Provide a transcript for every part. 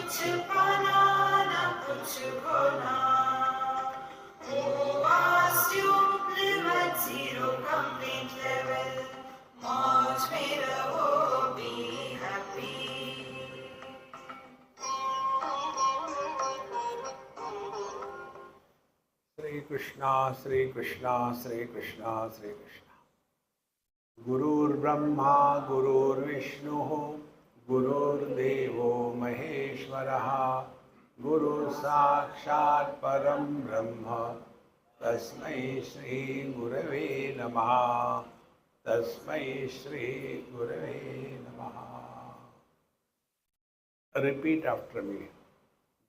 कुछ पाना ना कुछ खोना. Who asked you live at zero complete level? मौज में रहो, be happy. Sri Krishna, Sri Krishna, Sri Krishna, Sri Krishna. Gurur Brahma, Gurur Vishnu, Gurur Devo Maheshwaraha, Guru Sakshat Param Brahma, Tasmai Shri Gurave Namaha, Tasmai Shri Gurave Namaha. Repeat after me.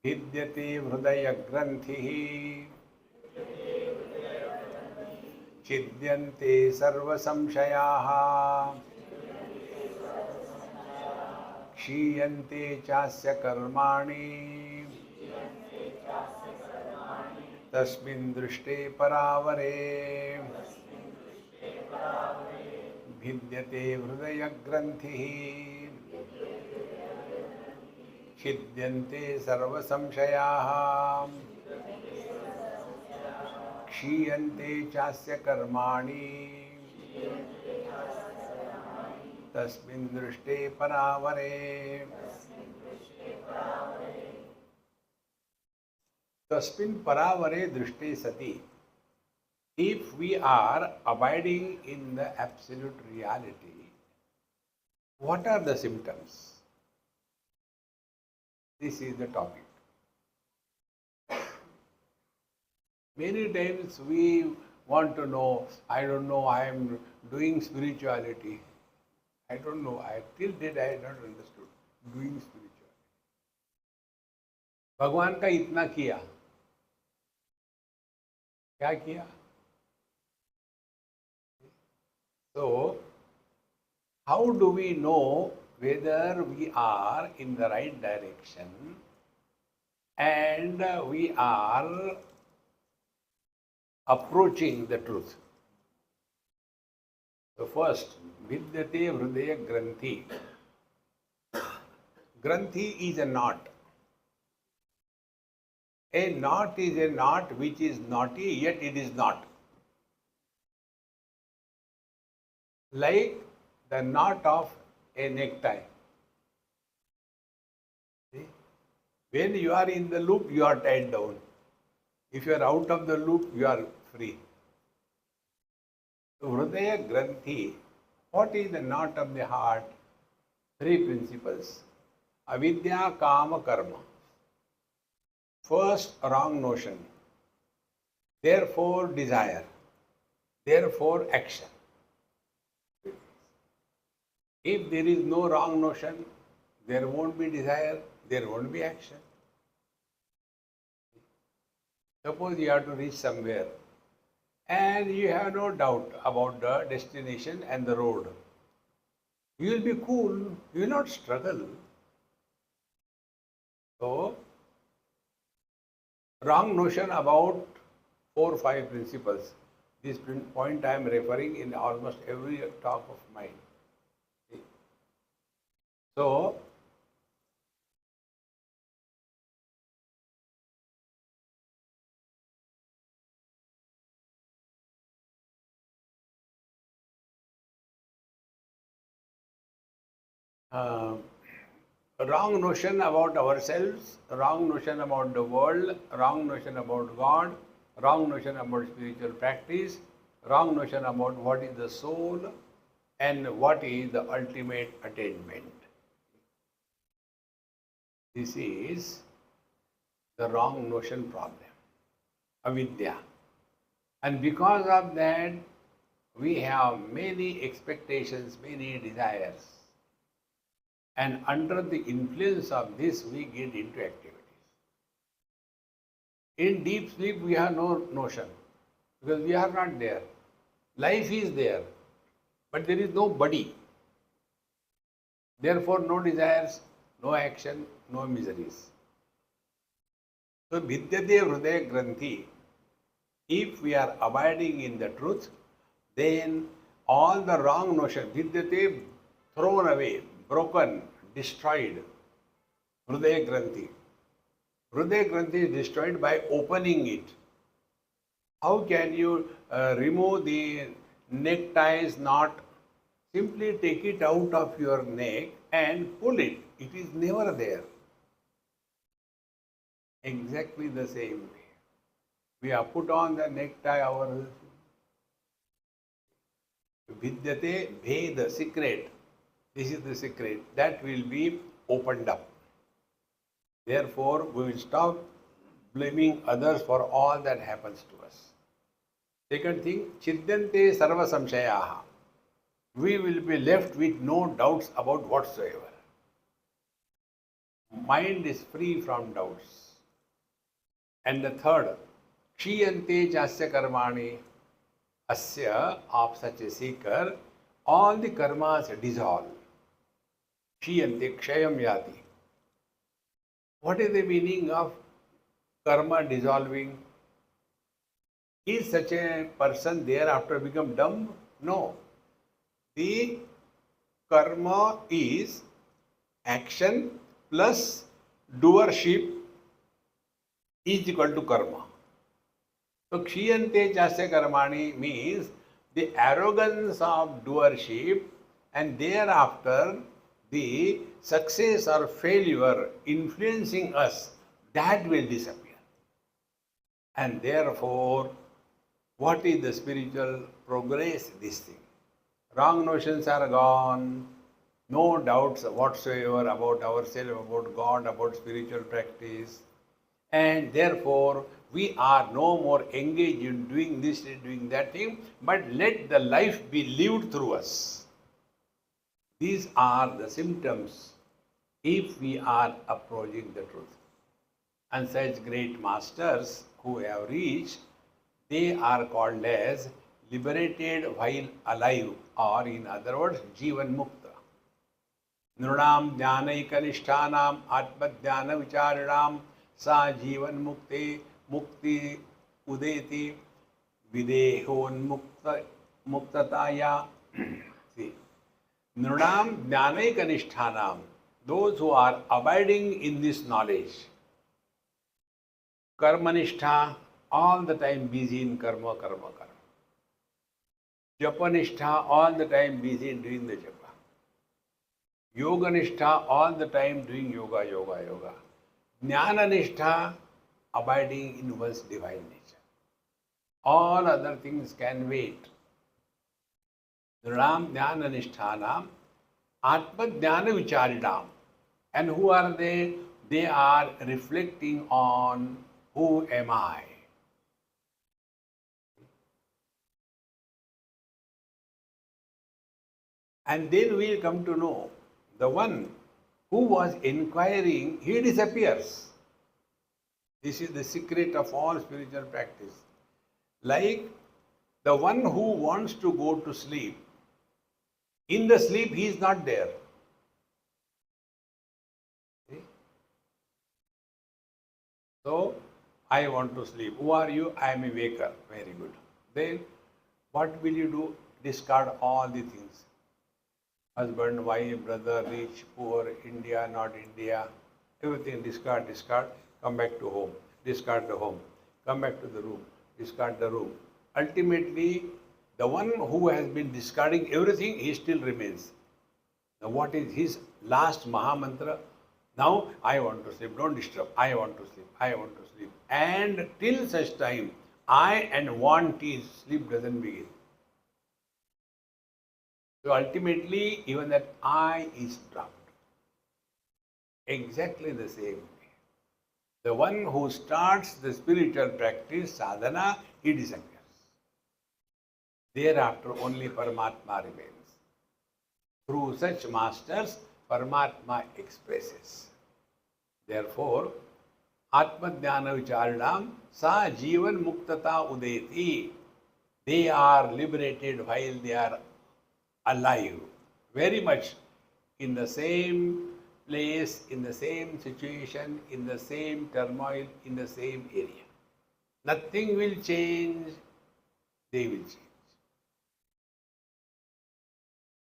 Vidyate Hridaya Granthihi, छिद्यन्ते सर्वसंशयाः, क्षीयन्ते चास्य कर्माणि, तस्मिन् दृष्टे परावरे. भिद्यते हृदयग्रन्थिः, छिद्यन्ते सर्वसंशयाः, क्षीयन्ते चास्य कर्माणि, तस्मिन् दृष्टे परावरे. तस्मिन् परावरे दृष्टे सति. If we are abiding in the absolute reality, what are the symptoms? This is the topic. Many times we want to know, I don't know, I am doing spirituality. I don't know, till date I had not understood doing spirituality. भगवान का इतना किया, क्या किया? So, how do we know whether we are in the right direction and we are approaching the truth? So first, vidyate hridaya granthi. Granthi is a knot. A knot is a knot which is knotty, yet it is not. Like the knot of a necktie. See? When you are in the loop, you are tied down. If you are out of the loop, you are free. So, Hridaya Granthi, what is the knot of the heart? Three principles. Avidya, Kama, Karma. First, wrong notion. Therefore, desire. Therefore, action. If there is no wrong notion, there won't be desire, there won't be action. Suppose you have to reach somewhere and you have no doubt about the destination and the road. You will be cool, you will not struggle. So, wrong notion about 4 or 5 principles. This point I am referring in almost every talk of mine. So, wrong notion about ourselves, wrong notion about the world, wrong notion about God, wrong notion about spiritual practice, wrong notion about what is the soul and what is the ultimate attainment. This is the wrong notion problem, avidya. And because of that, we have many expectations, many desires. And under the influence of this, we get into activities. In deep sleep, we have no notion because we are not there. Life is there, but there is no body. Therefore, no desires, no action, no miseries. So, vidyate hridaya granthi. If we are abiding in the truth, then all the wrong notion, vidyate, thrown away, broken, destroyed. Hridaya Granthi. Hridaya Granthi is destroyed by opening it. How can you remove the neckties knot? Simply take it out of your neck and pull it. It is never there. Exactly the same way. We have put on the necktie, our Vidyate Bhed, secret. This is the secret. That will be opened up. Therefore, we will stop blaming others for all that happens to us. Second thing, Chidyante Sarva Samshayaha. We will be left with no doubts about whatsoever. Mind is free from doubts. And the third, Kshiyante Chasya Karmani. Asya, of such a seeker, all the karmas dissolve. Kshiyante Kshayam Yati. What is the meaning of karma dissolving? Is such a person thereafter become dumb? No. The karma is action plus doership is equal to karma. So, Kshiyante Chasya Karmani means the arrogance of doership, and thereafter the success or failure influencing us, that will disappear. And therefore, what is the spiritual progress? This thing. Wrong notions are gone, no doubts whatsoever about ourselves, about God, about spiritual practice. And therefore, we are no more engaged in doing this and doing that thing, but let the life be lived through us. These are the symptoms if we are approaching the truth. And such great masters who have reached, they are called as liberated while alive, or in other words, Jivan Mukta. Nrunam Jnanaikanishthanam Atmadhyana Vicharinam Sa Jivan Mukte Mukti Udeti Videhon Muktataya. See, Nrunam Jnanaikanishthanam, those who are abiding in this knowledge. Karmanishtha, all the time busy in karma, karma, karma. Japanishtha, all the time busy in doing the japa. Yoganishtha, all the time doing yoga, yoga, yoga. Jnananishtha, abiding in one's divine nature. All other things can wait. Ram Jnana Nishthanam Atma Jnana Vicharinam. And who are they? They are reflecting on who am I. And then we will come to know the one who was inquiring, he disappears. This is the secret of all spiritual practice. Like the one who wants to go to sleep, in the sleep he is not there. See? So, I want to sleep. Who are you? I am a waker. Very good. Then, what will you do? Discard all the things. Husband, wife, brother, rich, poor, India, not India. Everything discard, discard. Come back to home. Discard the home. Come back to the room. Discard the room. Ultimately, the one who has been discarding everything, he still remains. Now, what is his last Maha Mantra? Now, I want to sleep. Don't disturb. I want to sleep. I want to sleep. And till such time, I and want is, sleep doesn't begin. So, ultimately, even that I is dropped. Exactly the same way. The one who starts the spiritual practice, sadhana, he disappears. Thereafter, only Paramatma remains. Through such masters, Paramatma expresses. Therefore, Atma Jnana Vicharanam Sa Jivan Muktata Udeti. They are liberated while they are alive. Very much in the same place, in the same situation, in the same turmoil, in the same area. Nothing will change, they will change.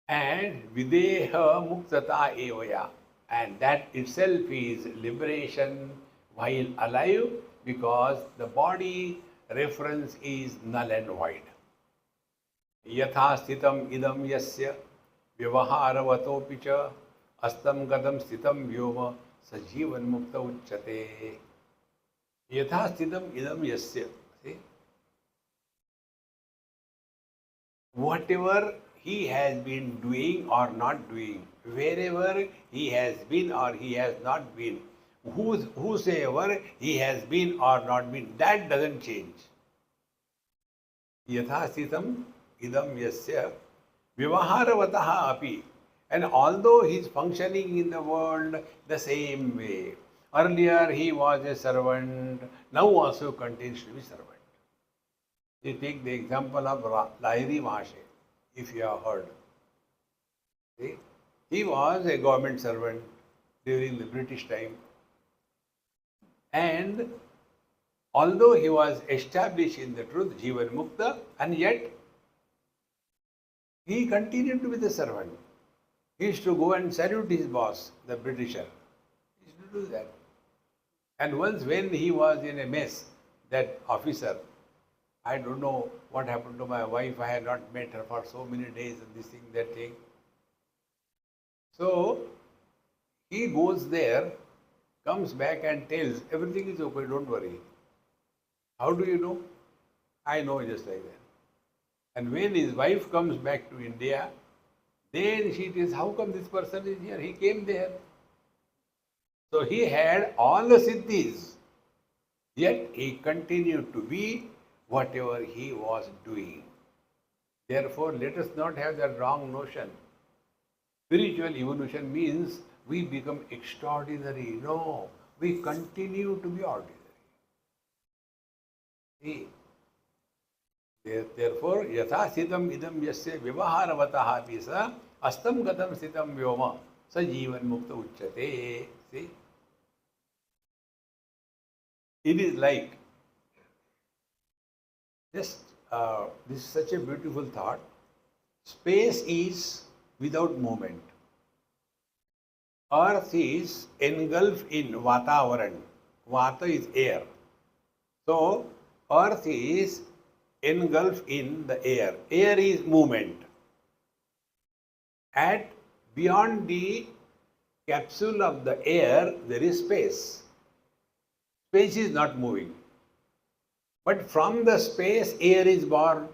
And Videha Muktata Evaya. And that itself is liberation while alive, because the body reference is null and void. Yatha sthitam idam yasya vyavaharavato picha astam gadam sthitam vyoma sajivan mukta uchyate. Yatha sthitam idam yasya. See? Whatever he has been doing or not doing, wherever he has been or he has not been, whosoever he has been or not been, that doesn't change. Yatha sthitam idam yasya vyavaharavataha api. And although he is functioning in the world the same way, earlier he was a servant, now also continues to be servant. You take the example of Lahiri Mahashe, if you have heard. See? He was a government servant during the British time. And although he was established in the truth, Jivan Mukta, and yet he continued to be the servant. He used to go and salute his boss, the Britisher. He used to do that. And once when he was in a mess, that officer, I don't know what happened to my wife, I had not met her for so many days, and this thing, that thing. So, he goes there, comes back and tells, everything is okay, don't worry. How do you know? I know just like that. And when his wife comes back to India, then she tells, how come this person is here? He came there. So he had all the siddhis, yet he continued to be whatever he was doing. Therefore, let us not have that wrong notion. Spiritual evolution means we become extraordinary. No, we continue to be ordinary. See? Therefore, yatha sitam idam yasya vyavaharavataha pisa astam gatam sitam vyoma sa jivan mukta uchyate. See? It is like, this is such a beautiful thought. Space is without movement. Earth is engulfed in Vatavaran. Vata is air. So, Earth is engulfed in the air. Air is movement. At beyond the capsule of the air, there is space. Space is not moving. But from the space, air is born.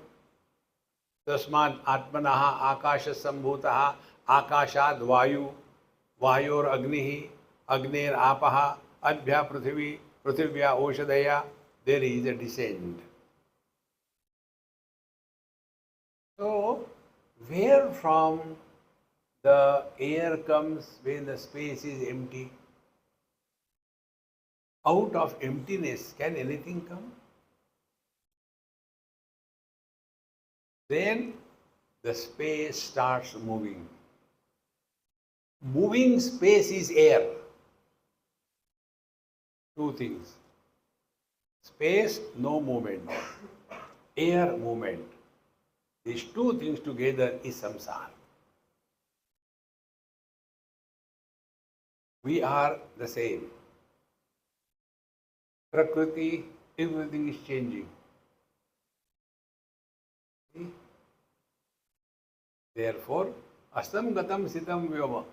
Tasmat atmanaha akasha sambhutaha akashad vayu vayor agnihi agner apaha adbhya prithvi prithivya oshadaya. There is a descent. So, where from the air comes when the space is empty? Out of emptiness, can anything come? Then the space starts moving. Moving space is air. Two things. Space, no movement. Air, movement. These two things together is samsara. We are the same. Prakriti, everything is changing. See? Therefore, astam gatam sitam vyoma.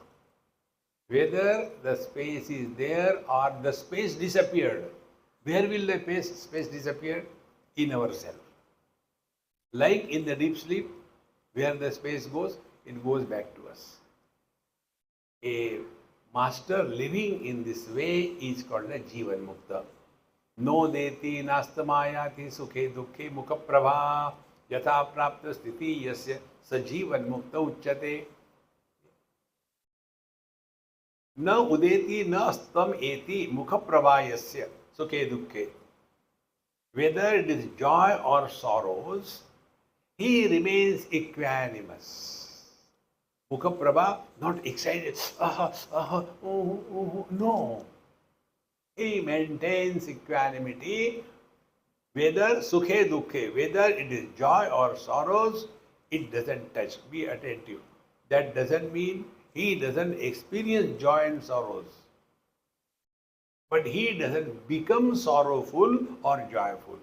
Whether the space is there or the space disappeared, where will the space disappear? In ourselves. Like in the deep sleep, where the space goes, it goes back to us. A master living in this way is called a Jivan Mukta. No deti nastamayati sukhe dukhe mukha prabha yatha prapta sthiti yasya sajivan mukta uchyate. Na udeti na astam eti mukha prabha yasya sukhe dukhe. Whether it is joy or sorrows, he remains equanimous. Mukha prabha, not excited. No. He maintains equanimity, whether sukhe dukhe, whether it is joy or sorrows, it doesn't touch. Be attentive. That doesn't mean he doesn't experience joy and sorrows. But he doesn't become sorrowful or joyful.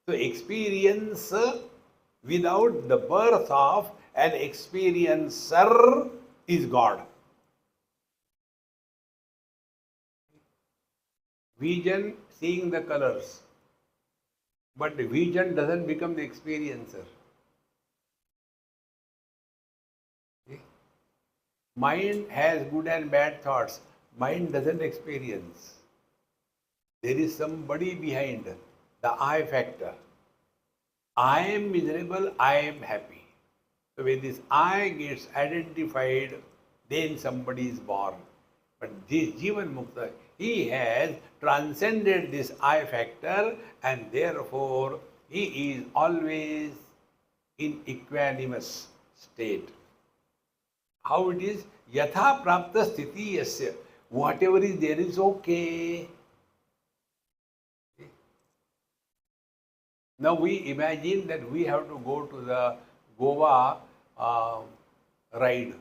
So experience without the birth of an experiencer is God. Vision, seeing the colors. But the vision doesn't become the experiencer. Okay? Mind has good and bad thoughts. Mind doesn't experience. There is somebody behind the I factor. I am miserable, I am happy. So when this I gets identified, then somebody is born. But this Jivan Mukta, he has transcended this I factor and therefore he is always in equanimous state. How it is? Yatha prapta sthiti yasya. Whatever is there is okay. Now we imagine that we have to go to the Goa ride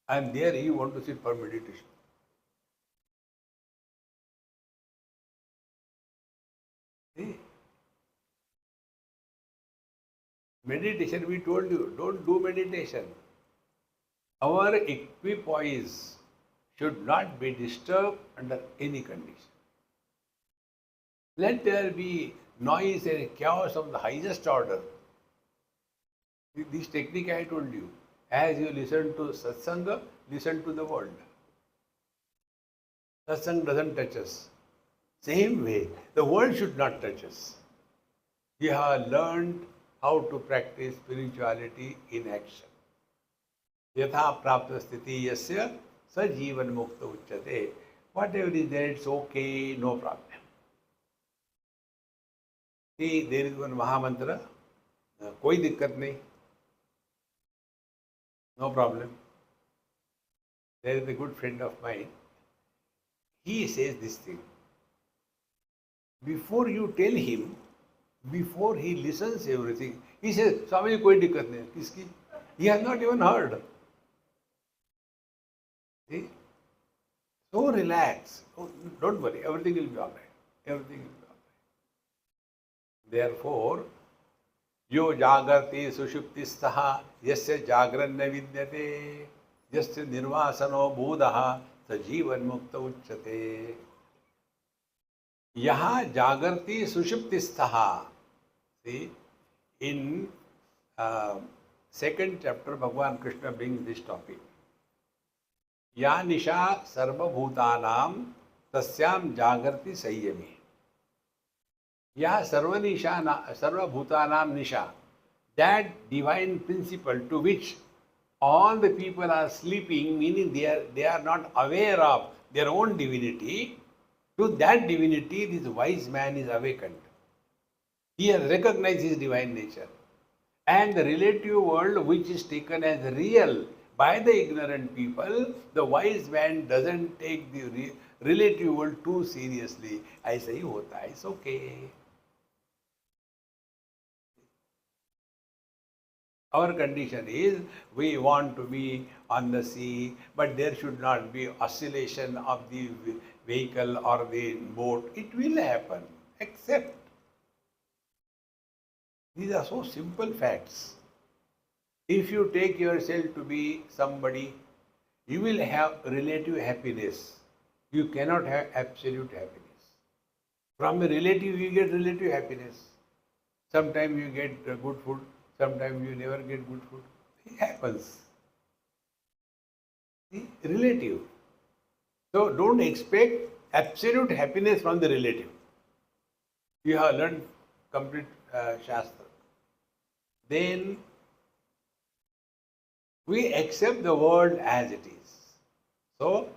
and there you want to sit for meditation. See? Meditation, we told you, don't do meditation. Our equipoise should not be disturbed under any condition. Let there be noise and chaos of the highest order. This technique I told you. As you listen to satsanga, listen to the world. Satsang doesn't touch us. Same way, the world should not touch us. We have learned how to practice spirituality in action. Yatha prapta sthiti yasya sa jivan mukta uchyate. Whatever is there, it's okay, no problem. See, there is one Mahamantra, koi dikkat nahi, no problem. There is a good friend of mine, he says this thing. Before you tell him, before he listens everything, he says, Swamiji, koi dikkat nahi, kiski? He has not even heard. See? So relax. Oh, don't worry, everything will be all right. Everything will be all right. Therefore, yo jagarti sushuptistaha yasya jagranna vidyate yasya nirvasano bodhaha sa jivan mukta uchyate. Yaha jagarti sushuptistaha. See, in second chapter, Bhagavan Krishna brings this topic. Ya nisha sarva bhutanam tasyam jagarti sayyami. Ya sarva bhutanam nisha. That divine principle to which all the people are sleeping, meaning they are not aware of their own divinity, to that divinity this wise man is awakened. He has recognized his divine nature. And the relative world which is taken as real by the ignorant people, the wise man doesn't take the relative world too seriously. Aisa hi hota hai, it's okay. Our condition is we want to be on the sea, but there should not be oscillation of the vehicle or the boat. It will happen, except these are so simple facts. If you take yourself to be somebody, you will have relative happiness. You cannot have absolute happiness. From a relative, you get relative happiness. Sometimes you get good food, sometimes you never get good food. It happens. See? Relative. So don't expect absolute happiness from the relative. You have learned complete Shastra. Then we accept the world as it is. So,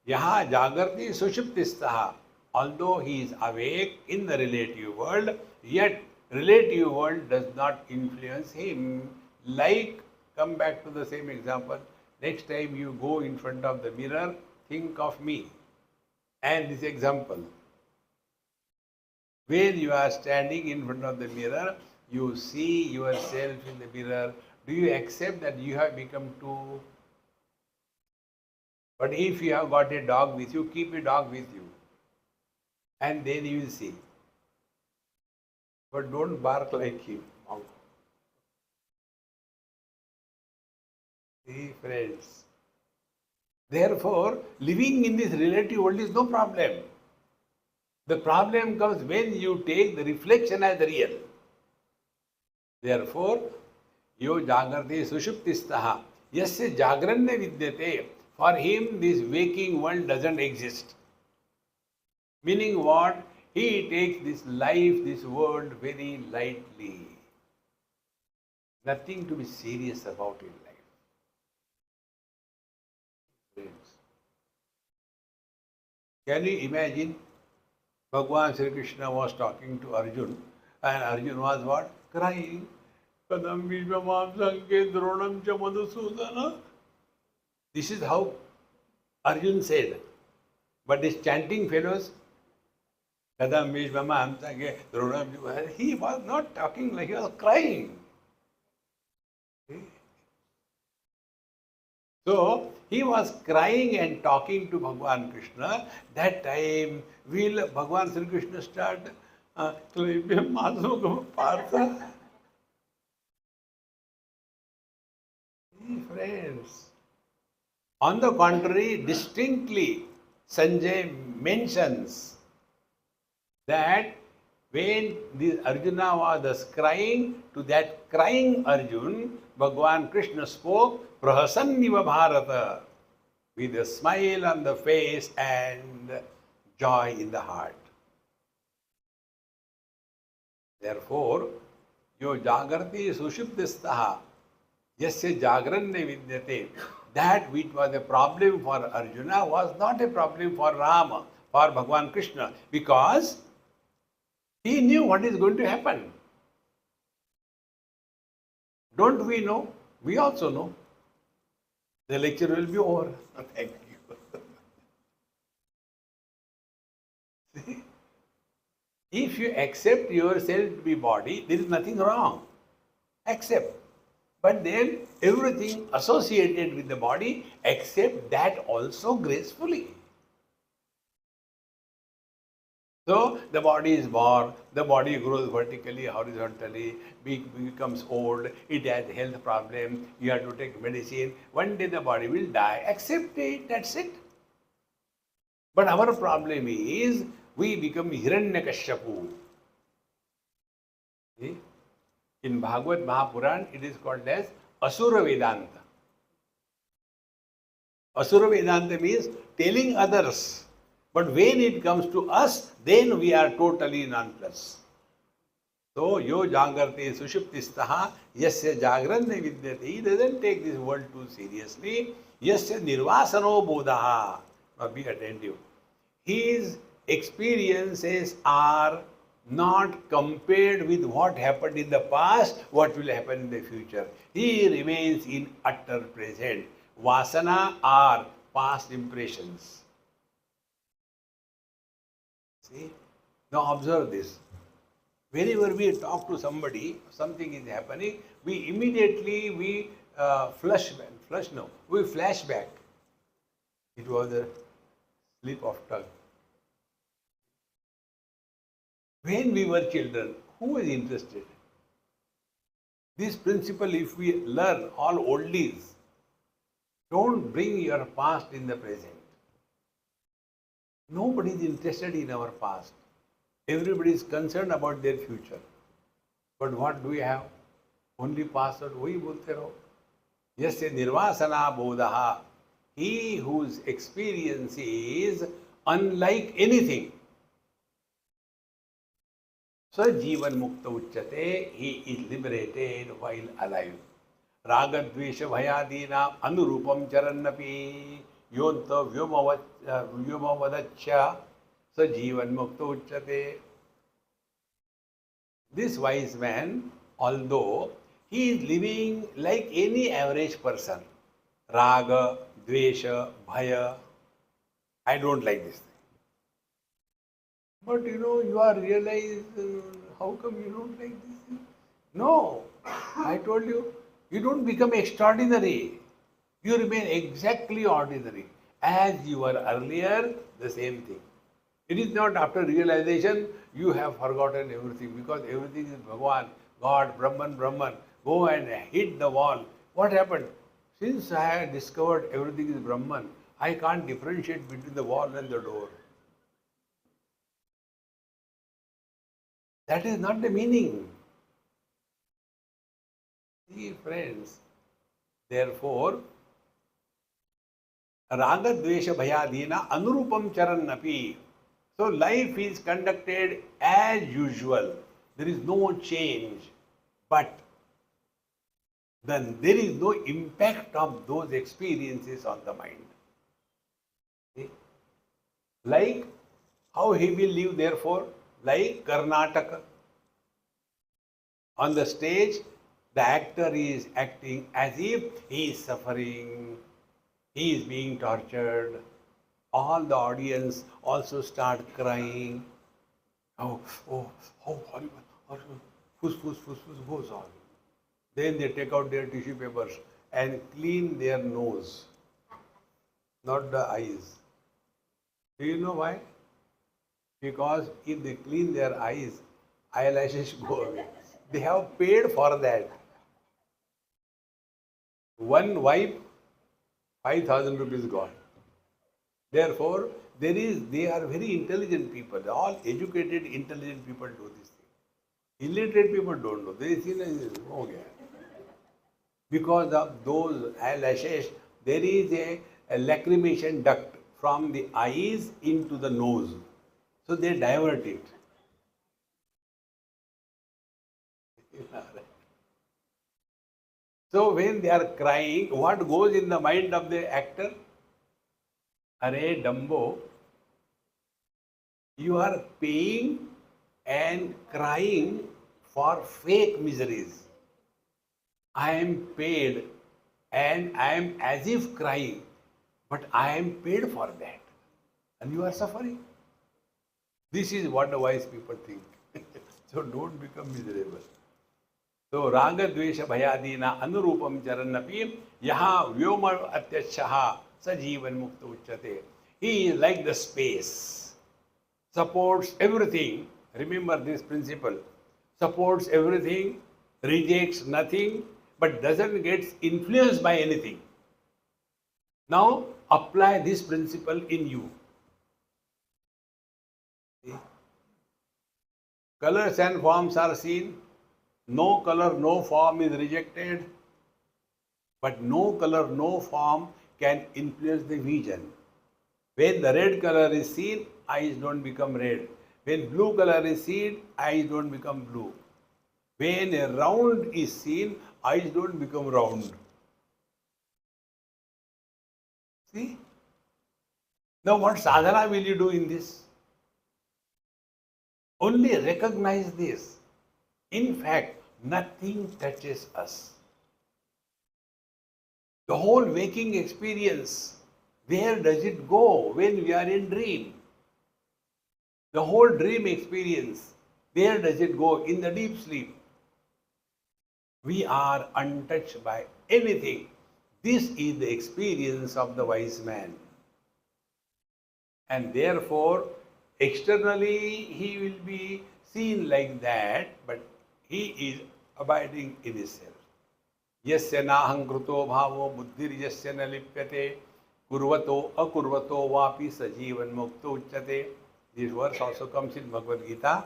yaha jagarti sushuptistaha. Although he is awake in the relative world, yet relative world does not influence him. Like, come back to the same example. Next time you go in front of the mirror, think of me. And this example. When you are standing in front of the mirror, you see yourself in the mirror. Do you accept that you have become two? But if you have got a dog with you, keep a dog with you. And then you will see. But don't bark like him. See, friends. Therefore, living in this relative world is no problem. The problem comes when you take the reflection as real. Therefore, yo jagrati sushuptistaha yasya jagranya vidyate. For him, this waking world doesn't exist. Meaning what? He takes this life, this world very lightly. Nothing to be serious about in life. Friends, can you imagine? Bhagwan Sri Krishna was talking to Arjun, and Arjun was what? Crying. Kadam Vishwamam Sanke Dronam Cha Madhusudana. This is how Arjun said. But these chanting fellows, Kadam Vishwamam Sanke Dronam Cha, he was not talking like he was crying. So, he was crying and talking to Bhagwan Krishna. That time, will Bhagwan Sri Krishna start Partha? Friends, on the contrary, distinctly, Sanjay mentions that when the Arjuna was crying, to that crying Arjun, Bhagwan Krishna spoke, Prahasanniva Bharata, with a smile on the face and joy in the heart. Therefore, yo jagrati sushuptistaha yasya jagranya vidyate. That which was a problem for Arjuna was not a problem for Rama, for Bhagwan Krishna, because he knew what is going to happen. Don't we know? We also know. The lecture will be over. Thank you. See? If you accept yourself to be body, there is nothing wrong. Accept. But then everything associated with the body, accept that also gracefully. So the body is born, the body grows vertically, horizontally, becomes old, it has health problem, you have to take medicine. One day the body will die. Accept it, that's it. But our problem is we become Hiranyakashipu. See? In Bhagavad Mahapuran, it is called as Asura Vedanta. Asura Vedanta means telling others. But when it comes to us, then we are totally nonplussed. So, yo jagrati sushuptistaha yasya jagranya vidyate. He doesn't take this world too seriously. Yasya nirvasano bodhaha. Now be attentive. His experiences are not compared with what happened in the past, what will happen in the future. He remains in utter present. Vasana are past impressions. See? Now observe this. Whenever we talk to somebody, something is happening, we immediately flash back. It was a slip of tongue. When we were children, who was interested? This principle, if we learn all oldies, don't bring your past in the present. Nobody is interested in our past. Everybody is concerned about their future. But what do we have? Only past. Wahi bolte raho. Yasya nirvasana bodhaha. He whose experience is unlike anything. So jivan mukta uchyate. He is liberated while alive. Ragadvesha bhayadina anurupam charannapi. Yonta vyomavadachya sa jivan mukta uchyate. This wise man, although he is living like any average person, raga, dvesha, bhaya, I don't like this thing. But you are realized, how come you don't like this thing? No, I told you, you don't become extraordinary. You remain exactly ordinary. as you were earlier, the same thing. It is not after realization you have forgotten everything, because everything is Bhagavan, God, Brahman. Go and hit the wall. What happened? Since I have discovered everything is Brahman, I can't differentiate between the wall and the door. That is not the meaning. See, friends, therefore, Raga Dvesha Bhayadina Anurupam Charannapi. So life is conducted as usual. There is no change. But then there is no impact of those experiences on the mind. See? Like how he will live, therefore, like Karnataka. On the stage, the actor is acting as if he is suffering, he is being tortured. All the audience also start crying. Oh, horrible. Fus goes on. Then they take out their tissue papers and clean their nose, not the eyes. Do you know why? Because if they clean their eyes, eyelashes go away. They have paid for that. One wipe, 5,000 rupees gone. Therefore, they are very intelligent people. All educated, intelligent people do this thing. Illiterate people don't know. They see okay. Because of those eyelashes, there is a lacrimation duct from the eyes into the nose. So they divert it. So when they are crying, what goes in the mind of the actor? Arey Dumbo, you are paying and crying for fake miseries. I am paid and I am as if crying, but I am paid for that. And you are suffering. This is what the wise people think. So don't become miserable. So Raga Dvesha Bhayadina Anurupam Charannapi Yaha Vyoma Atyashaha Sajivan Mukta Uchate. He is like the space, supports everything. Remember this principle. Supports everything, rejects nothing, but doesn't get influenced by anything. Now apply this principle in you. See? Colors and forms are seen. No color, no form is rejected. But no color, no form can influence the vision. When the red color is seen, eyes don't become red. When blue color is seen, eyes don't become blue. When a round is seen, eyes don't become round. See? Now what sadhana will you do in this? Only recognize this. In fact, nothing touches us. The whole waking experience, where does it go when we are in dream? The whole dream experience, where does it go in the deep sleep? We are untouched by anything. This is the experience of the wise man. And therefore, externally he will be seen like that, but he is abiding in himself. Yasya naham kruto bhavo buddhir yasya na lipyate kurvato akurvato vapi sajivan mukto uchyate. This verse also comes in Bhagavad Gita.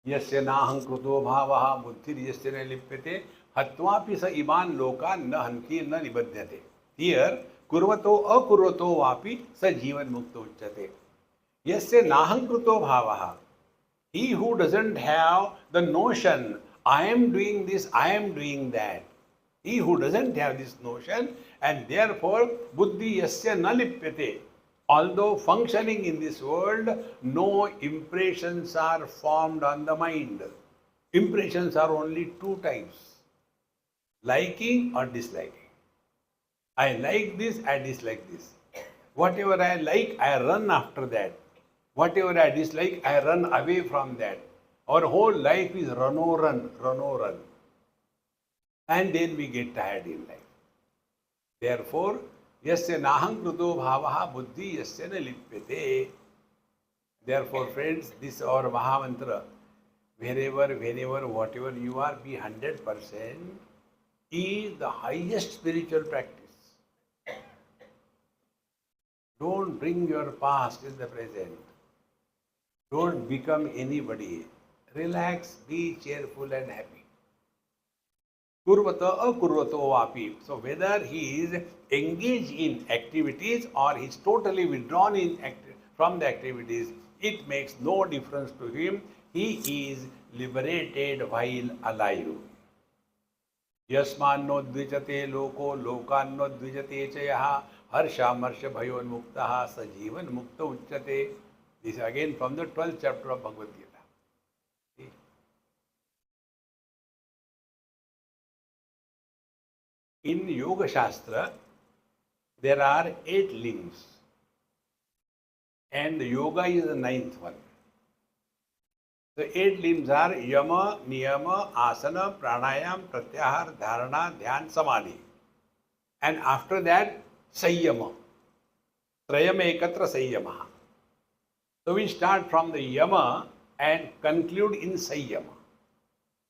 Yasya naham kruto bhavaha buddhir yasya na lipyate hatvapi sa iman loka na hanti na nibadhyate. Here, kurvato akurvato vapi sajivan mukto uchyate. Yasya naham kruto bhavaha. He who doesn't have the notion, I am doing this, I am doing that. He who doesn't have this notion, and therefore, buddhi yasya na lipyate. Although functioning in this world, no impressions are formed on the mind. Impressions are only two types, liking or disliking. I like this, I dislike this. Whatever I like, I run after that. Whatever I dislike, I run away from that. Our whole life is run. And then we get tired in life. Therefore, Yasya naham kruto bhavaha buddhi yasya na lipyate. Therefore, friends, this our Mahamantra, whenever, whatever you are, be 100%, is the highest spiritual practice. Don't bring your past in the present. Don't become anybody. Relax, be cheerful and happy. Kurvata akurvato vapi. So whether he is engaged in activities or he is totally withdrawn from the activities, it makes no difference to him. He is liberated while alive. यस्मान्नो द्विजते लोको लोकान्नो द्विजते च यः हर्षामर्ष भयोन्मुक्तः स जीवन मुक्त उच्यते. This again from the 12th chapter of Bhagavad Gita. In Yoga Shastra, there are 8 limbs, and yoga is the 9th one. The 8 limbs are Yama, Niyama, Asana, Pranayam, Pratyahar, Dharana, Dhyan, Samadhi. And after that, Sayyama. Trayam ekatra Sayyama. So we start from the Yama and conclude in Sayyama.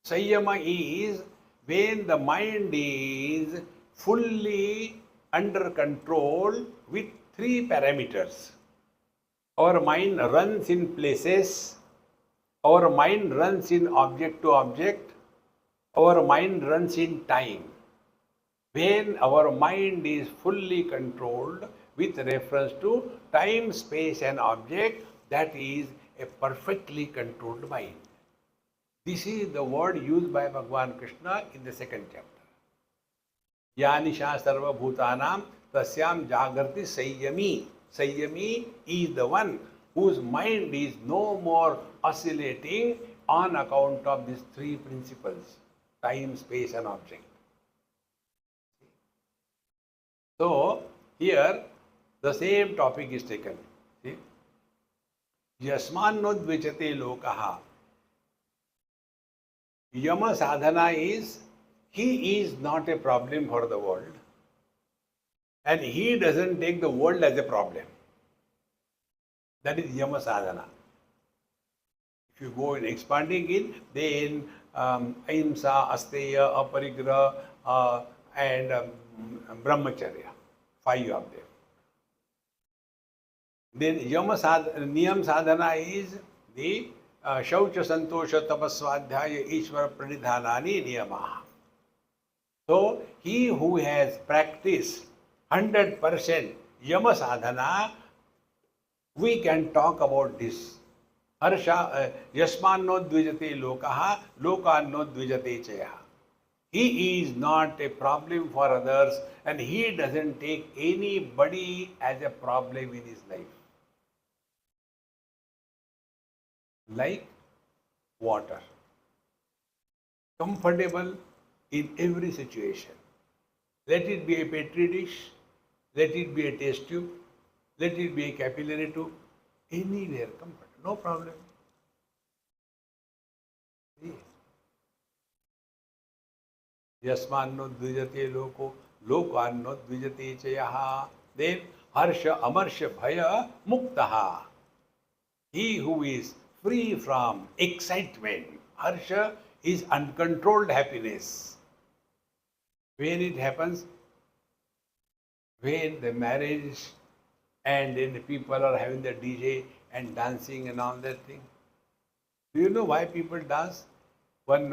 Sayyama is when the mind is fully under control with 3 parameters. Our mind runs in places. Our mind runs in object to object. Our mind runs in time. When our mind is fully controlled with reference to time, space and object, that is a perfectly controlled mind. This is the word used by Bhagavan Krishna in the 2nd chapter. Yanisha sarva bhutanam tasyam jagrati sayyami. Sayyami is the one whose mind is no more oscillating on account of these 3 principles, time, space and object. So, here the same topic is taken. See? Yasmanno dvijate lokaha. Yama sadhana is, he is not a problem for the world and he doesn't take the world as a problem. That is Yama sadhana. If you go in expanding it, then Ahimsa, Asteya, Aparigraha and Brahmacharya, 5 of them. Then Niyam sadhana is the Shaucha Santosha Tapaswadhyaya Ishvara Pranidhanani Niyamaha. So, he who has practiced 100% Yama sadhana, we can talk about this. Harsha Yasmanno Dvijate Lokaha, Lokanno Dvijate Chaya. He is not a problem for others and he doesn't take anybody as a problem in his life. Like water. Comfortable in every situation. Let it be a petri dish, let it be a test tube, let it be a capillary tube, anywhere comfort, no problem. Yasmanno dvijate loko, lokanno dvijate chayaha. Then harsha amarsha bhaya muktaha. He who is free from excitement. Harsha is uncontrolled happiness. When it happens, when the marriage and then the people are having the DJ and dancing and all that thing. Do you know why people dance? One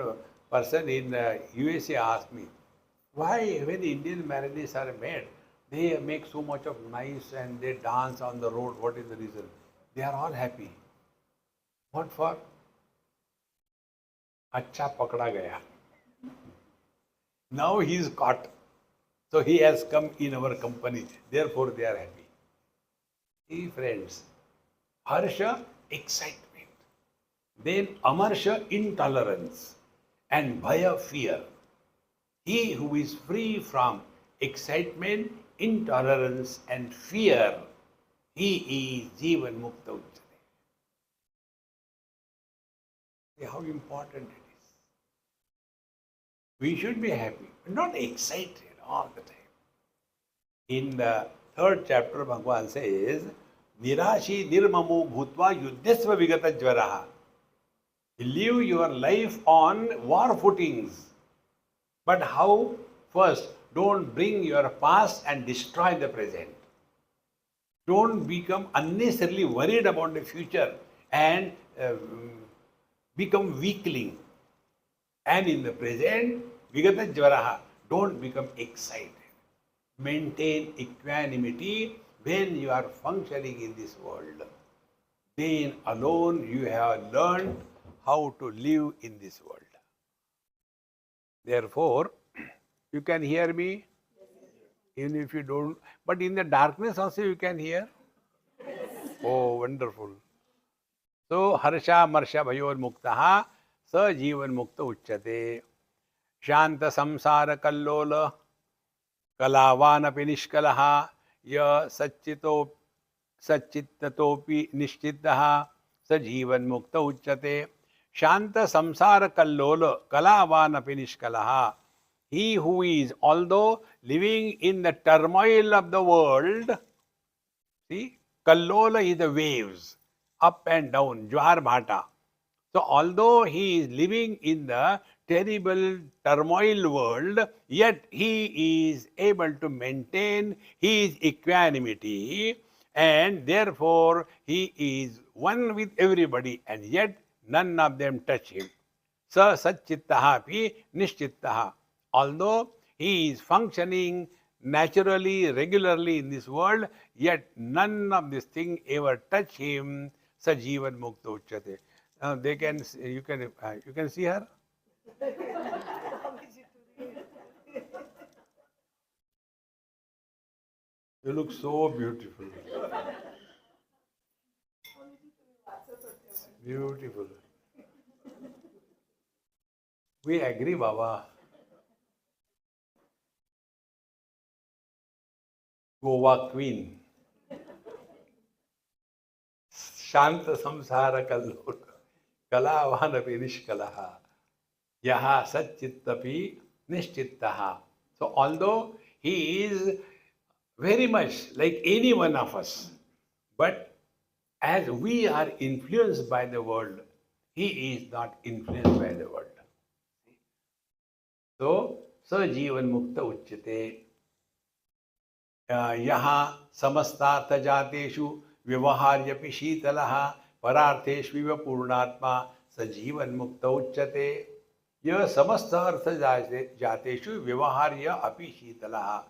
person in USA asked me, why when Indian marriages are made, they make so much of noise and they dance on the road, what is the reason? They are all happy. What for? Acha pakda gaya. Now he is caught. So he has come in our company. Therefore they are happy. Hey friends, harsha, excitement. Then amarsha, intolerance. And bhaya, fear. He who is free from excitement, intolerance and fear, he is Jivan Mukta Uchyate. See how important it is. We should be happy, but not excited all the time. In the third chapter, Bhagavan says, Nirashi nirmamu bhutva yuddhasva vigata jvaraha. Live your life on war footings. But how? First, don't bring your past and destroy the present. Don't become unnecessarily worried about the future and become weakling. And in the present, vigata jvaraha, don't become excited. Maintain equanimity when you are functioning in this world. Then alone you have learned how to live in this world. Therefore, you can hear me, even if you don't, but in the darkness also you can hear. Oh, wonderful. So, harsha marsha bhayor muktaha sa jivan mukta uchyate. Shanta samsara kallola kalavan nishkalaha ya सच्चित्ततोपि निश्चितः स जीवन मुक्त उच्यते. Shanta samsara kallolo kalavaanapi nishkalaha. He who is, although living in the turmoil of the world, see, kallola is the waves, up and down, jwar bhata. So although he is living in the terrible turmoil world, yet he is able to maintain his equanimity, and therefore he is one with everybody, and yet none of them touch him. Sa satchittaha pi nishchittaha. Although he is functioning naturally, regularly in this world, yet none of these things ever touch him. Sa jivan mukta uchyate. They can, you can see her. You look so beautiful. Beautiful. We agree, Baba. Goa Queen. Shanta samsara kallol. Kalavanapi nishkalaha. Yaha satchittapi nishchittaha. So although he is very much like any one of us, but as we are influenced by the world, he is not influenced by the world. So, sa jivan mukta uchyate. Yaha samastartha jateshu vyavaharyapi shitalaha parartheshviva purnatma sa jivan mukta uchyate. Yah samastartha jateshu vyavaharya api shitalaha.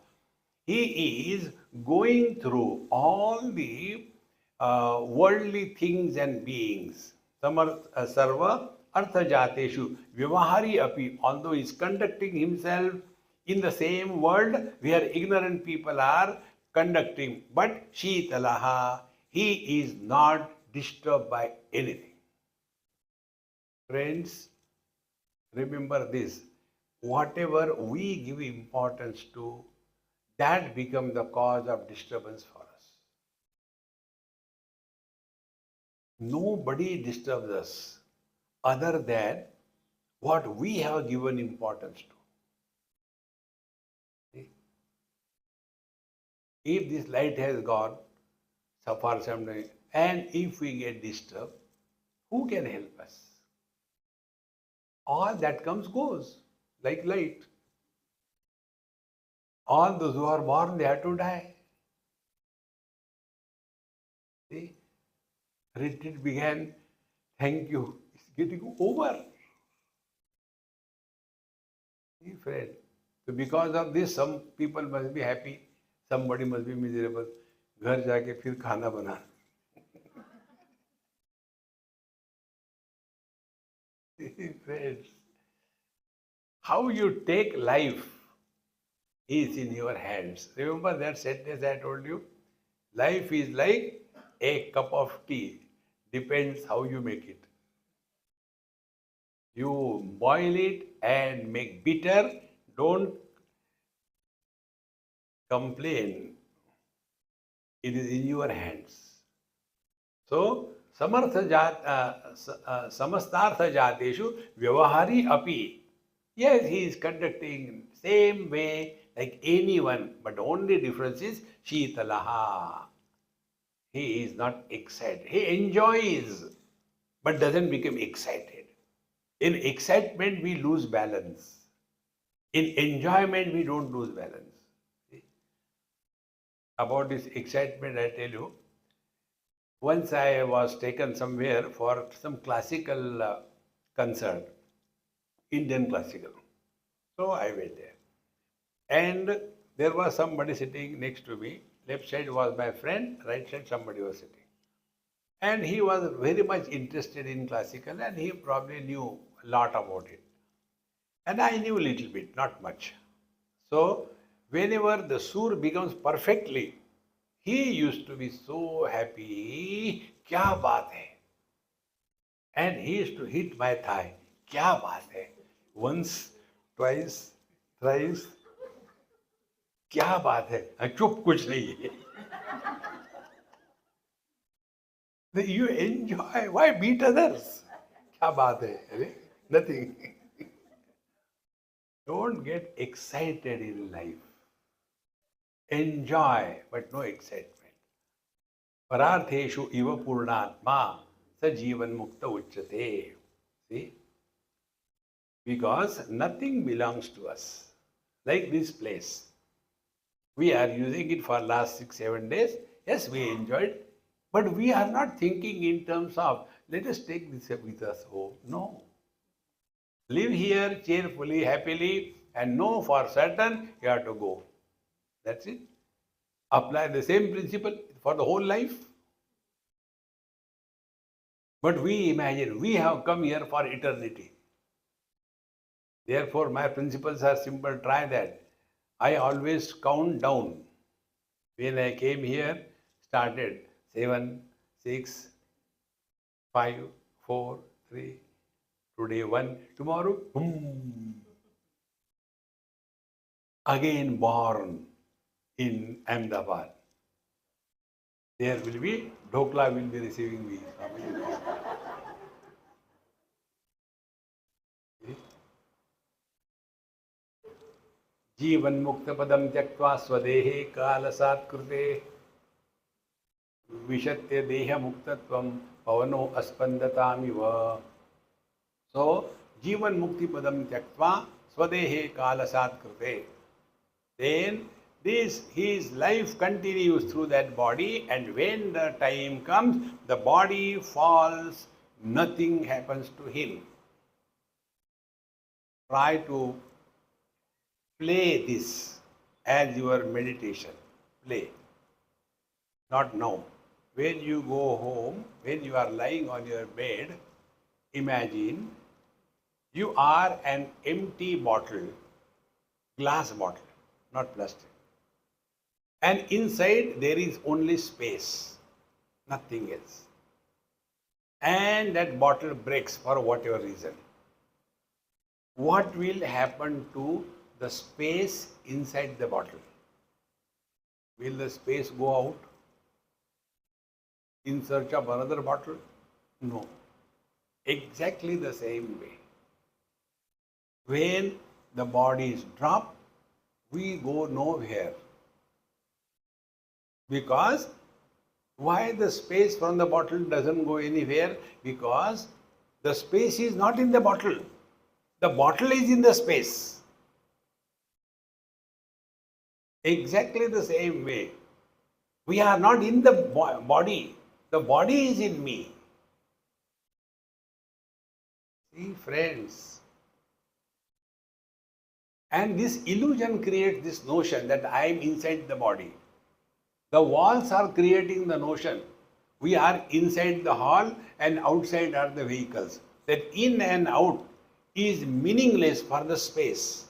He is going through all the worldly things and beings. Sarva artha jateshu vyavahari api. Although he is conducting himself in the same world where ignorant people are conducting, but shitalaha, he is not disturbed by anything. Friends, remember this: whatever we give importance to, that becomes the cause of disturbance for us. Nobody disturbs us other than what we have given importance to. See? If this light has gone for some time, and if we get disturbed, who can help us? All that comes goes, like light. All those who are born, they have to die. See? Retreat began, thank you. It's getting over. See, friend. So because of this, some people must be happy, somebody must be miserable. घर जाके फिर खाना बना. Friends, how you take life is in your hands. Remember that sentence I told you? Life is like a cup of tea. Depends how you make it. You boil it and make bitter. Don't complain. It is in your hands. So, samastartha jateshu vyavahari api. Yes, he is conducting same way like anyone, but the only difference is Shitalaha. He is not excited. He enjoys, but doesn't become excited. In excitement, we lose balance. In enjoyment, we don't lose balance. See? About this excitement, I tell you, once I was taken somewhere for some classical concert, Indian classical. So I went there. And there was somebody sitting next to me. Left side was my friend, right side somebody was sitting. And he was very much interested in classical and he probably knew a lot about it. And I knew a little bit, not much. So whenever the sur becomes perfectly, he used to be so happy. Kya baat hai? And he used to hit my thigh. Kya baat hai? Once, twice, thrice. क्या बात है चुप कुछ नहीं है you enjoy why beat others क्या बात है nothing don't get excited in life enjoy but no excitement paraartheshu iva purnatma sa jivan mukta uchyate see because nothing belongs to us like this place. We are using it for last 6-7 days. Yes, we enjoyed, but we are not thinking in terms of let us take this with us home. No. Live here cheerfully, happily, and know for certain you have to go. That's it. Apply the same principle for the whole life. But we imagine we have come here for eternity. Therefore, my principles are simple. Try that. I always count down. When I came here, started 7, 6, 5, 4, 3, today 1, tomorrow, boom. Again born in Ahmedabad. There will be, Dhokla will be receiving me. जीवन मुक्त पदम त्यक्त्वा स्वदेहे कालसात्कृते विशत्य देह मुक्तत्वम पवनो अस्पंदतामिव so जीवन मुक्ति पदम त्यक्त्वा स्वदेहे कालसात्कृते then this his life continues through that body and when the time comes the body falls nothing happens to him try to play this as your meditation. Play. Not now. When you go home, when you are lying on your bed, imagine you are an empty bottle, glass bottle, not plastic. And inside there is only space, nothing else. And that bottle breaks for whatever reason. What will happen to the space inside the bottle? Will the space go out in search of another bottle? No. Exactly the same way. When the body is dropped, we go nowhere. Because why the space from the bottle doesn't go anywhere? Because the space is not in the bottle. The bottle is in the space. Exactly the same way. We are not in the body. The body is in me. See, friends. And this illusion creates this notion that I am inside the body. The walls are creating the notion. We are inside the hall and outside are the vehicles. That in and out is meaningless for the space.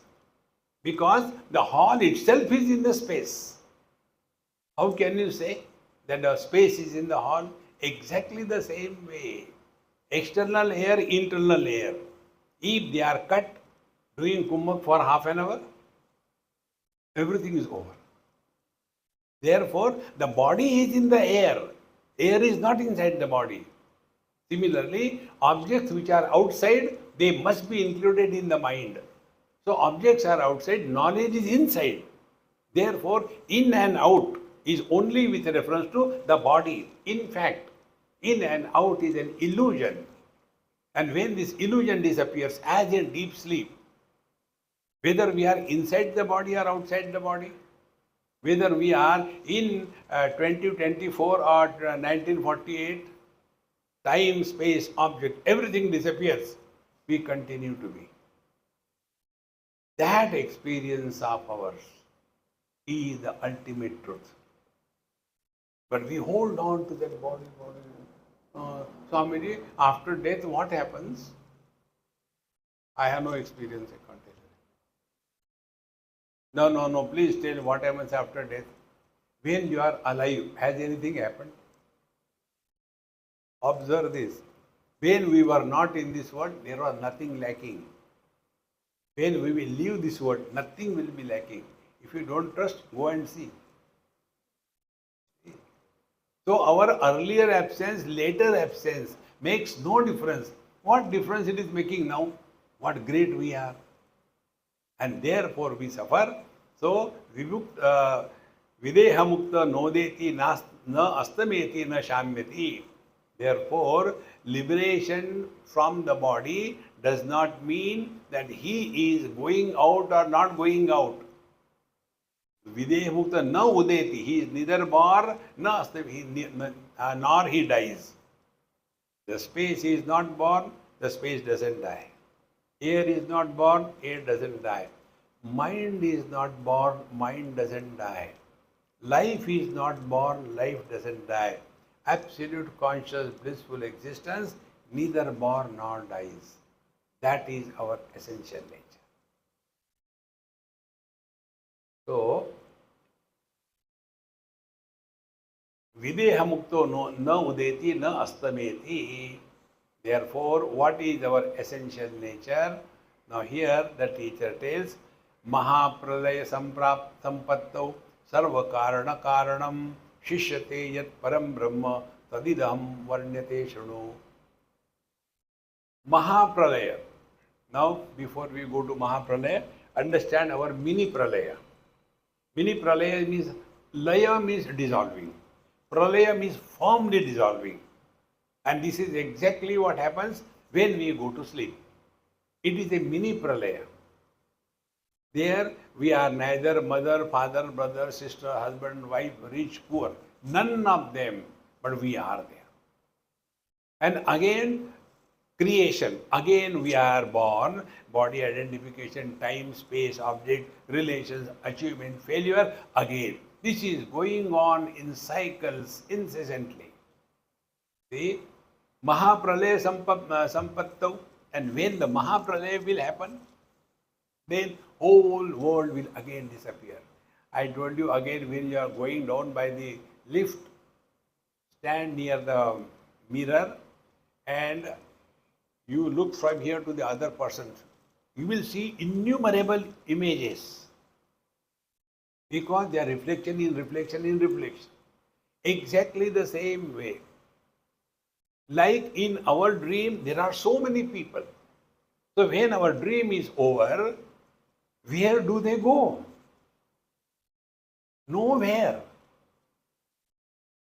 Because the hall itself is in the space. How can you say that the space is in the hall? Exactly the same way. External air, internal air. If they are cut doing kumbhak for half an hour, everything is over. Therefore, the body is in the air. Air is not inside the body. Similarly, objects which are outside, they must be included in the mind. So objects are outside, knowledge is inside. Therefore, in and out is only with reference to the body. In fact, in and out is an illusion. And when this illusion disappears, as in deep sleep, whether we are inside the body or outside the body, whether we are in 2024 or 1948, time, space, object, everything disappears. We continue to be. That experience of ours is the ultimate truth. But we hold on to that body. Swamiji, after death, what happens? I have no experience, I can't tell you. No, please tell what happens after death. When you are alive, has anything happened? Observe this. When we were not in this world, there was nothing lacking. When we will leave this world, nothing will be lacking. If you don't trust, go and see. So our earlier absence, later absence makes no difference. What difference it is making now? What great we are. And therefore we suffer. So videha mukta nodeti na astameti na shamyati. Therefore, liberation from the body does not mean that he is going out or not going out. Videha mukta na udeti. He is neither born nor he dies. The space is not born, the space doesn't die. Air is not born, air doesn't die. Mind is not born, mind doesn't die. Life is not born, life doesn't die. Absolute conscious blissful existence neither born nor dies. That is our essential nature. So, videha mukto na udeti na astameti. Therefore, what is our essential nature? Now here the teacher tells, Mahapralaya sampattau sarva karana karanam shishyate yat param brahma tadidam varnyate shruno. Mahapralaya. Now, before we go to Mahapralaya, understand our mini pralaya. Mini pralaya means, laya means dissolving. Pralaya means firmly dissolving. And this is exactly what happens when we go to sleep. It is a mini pralaya. There we are neither mother, father, brother, sister, husband, wife, rich, poor. None of them, but we are there. And again, creation. Again we are born, body identification, time, space, object, relations, achievement, failure, again. This is going on in cycles incessantly. See, Mahapralaya sampattau, and when the Mahapralaya will happen, then whole world will again disappear. I told you again, when you are going down by the lift, stand near the mirror and you look from here to the other person. You will see innumerable images because they are reflection in reflection in reflection. Exactly the same way. Like in our dream, there are so many people. So when our dream is over, where do they go? Nowhere.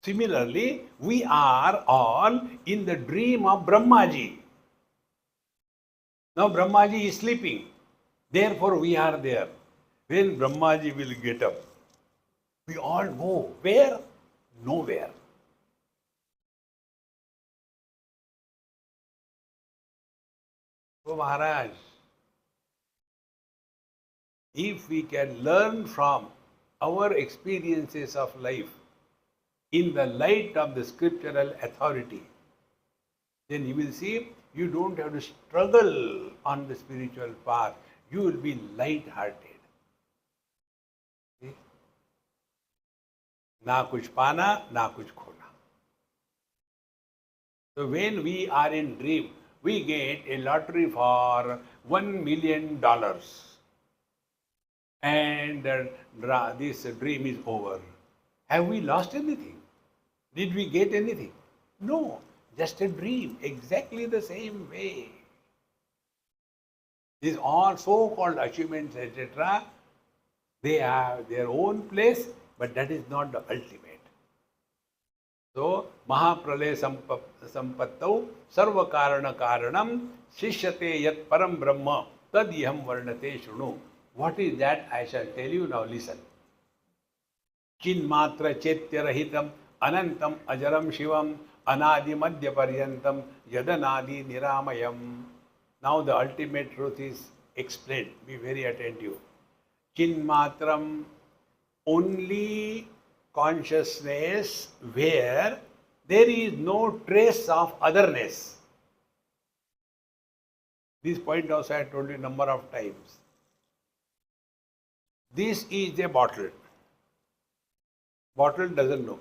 Similarly, we are all in the dream of Brahmaji. Now Brahmaji is sleeping. Therefore we are there. When Brahmaji will get up, we all go. Where? Nowhere. So Maharaj, if we can learn from our experiences of life in the light of the scriptural authority, then you will see you don't have to struggle on the spiritual path. You will be light-hearted. Na kuch pana, na kuch khona. So when we are in dream, we get a lottery for $1 million. And this dream is over. Have we lost anything? Did we get anything? No, just a dream, exactly the same way. These all so-called achievements, etc., They have their own place, but that is not the ultimate. So, Mahapralaya Sampattau Sarva Karana Karanam Shishyate Yat Param Brahma Tad Yaham Varnate Shunu. What is that? I shall tell you now. Listen. Chinmatra Chetya Rahitam Anantam Ajaram Shivam Anadi Madhya Paryantam Yadanadi Niramayam. Now the ultimate truth is explained. Be very attentive. Chinmatram, only consciousness where there is no trace of otherness. This point also I told you a number of times. This is a bottle. Bottle doesn't know.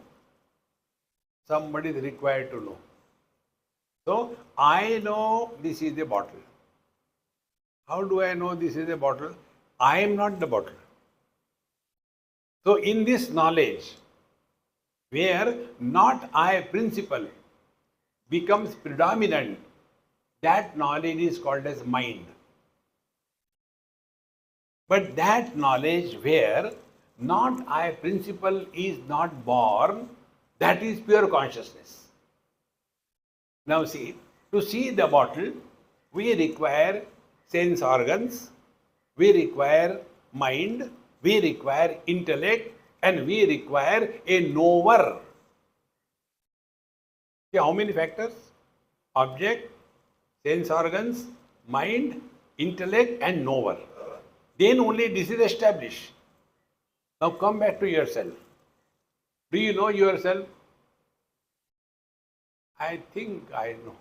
Somebody is required to know. So, I know this is a bottle. How do I know this is a bottle? I am not the bottle. So, in this knowledge, where not I principle becomes predominant, that knowledge is called as mind. But that knowledge where not I principle is not born, that is pure consciousness. Now see, to see the bottle, we require sense organs, we require mind, we require intellect, and we require a knower. See how many factors? Object, sense organs, mind, intellect, and knower. Then only this is established. Now come back to yourself. Do you know yourself? I think I know.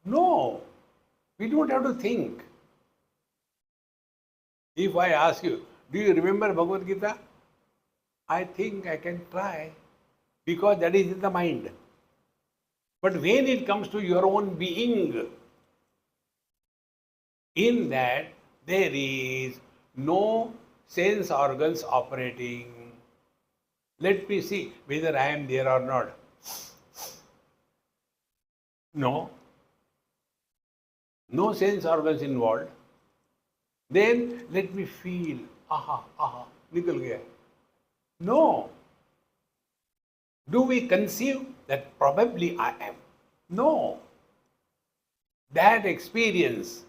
No, we don't have to think. If I ask you, do you remember Bhagavad Gita? I think I can try, because that is in the mind. But when it comes to your own being, in that there is no sense organs operating. Let me see whether I am there or not. No. No sense organs involved. Then let me feel. Aha, aha, nikal gaya. No. Do we conceive that probably I am? No. That experience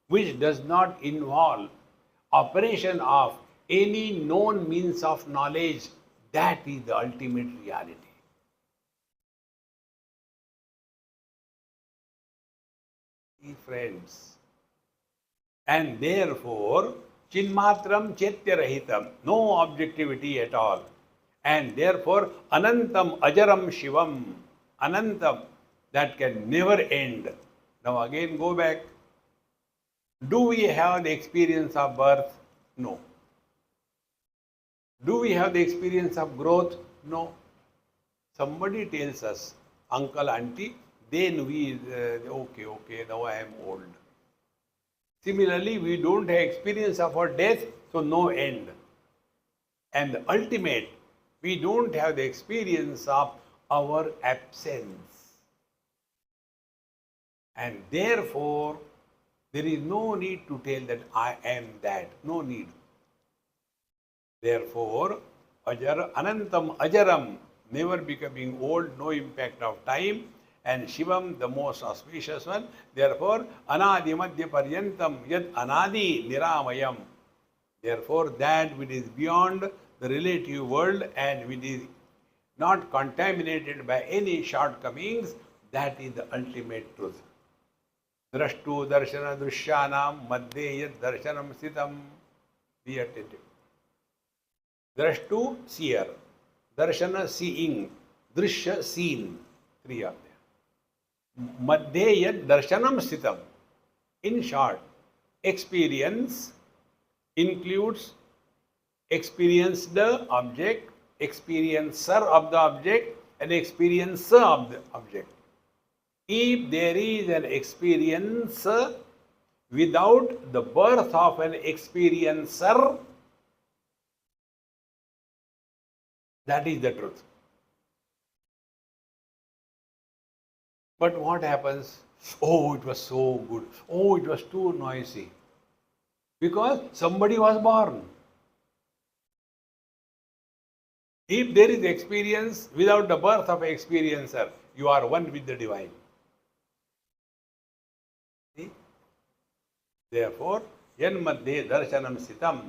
which does not involve operation of any known means of knowledge, that is the ultimate reality. Friends, and therefore chinmatram chetya rahitam, no objectivity at all, and therefore anantam ajaram shivam, anantam, that can never end. Now again go back. Do we have the experience of birth? No. Do we have the experience of growth? No. Somebody tells us, uncle, auntie, then we, okay, now I am old. Similarly, we don't have experience of our death, so no end. And the ultimate, we don't have the experience of our absence. And therefore, there is no need to tell that I am that. No need. Therefore, anantam ajaram, never becoming old, no impact of time, and Shivam, the most auspicious one. Therefore, anadi madhya paryantam yad anadi niramayam. Therefore, that which is beyond the relative world and which is not contaminated by any shortcomings, that is the ultimate truth. Drashtu darshana drushyanam madhye yad darshanam sitam. Be attentive. Drashtu, seer. Darshana, seeing. Drishya, seen. Three of them. Madhye yad darshanam sitam. In short, experience includes experienced object, experiencer of the object, and experiencer of the object. If there is an experience without the birth of an experiencer, that is the truth. But what happens? Oh, it was so good. Oh, it was too noisy. Because somebody was born. If there is experience without the birth of an experiencer, you are one with the divine. See? Therefore, yan madhye darshanam sitam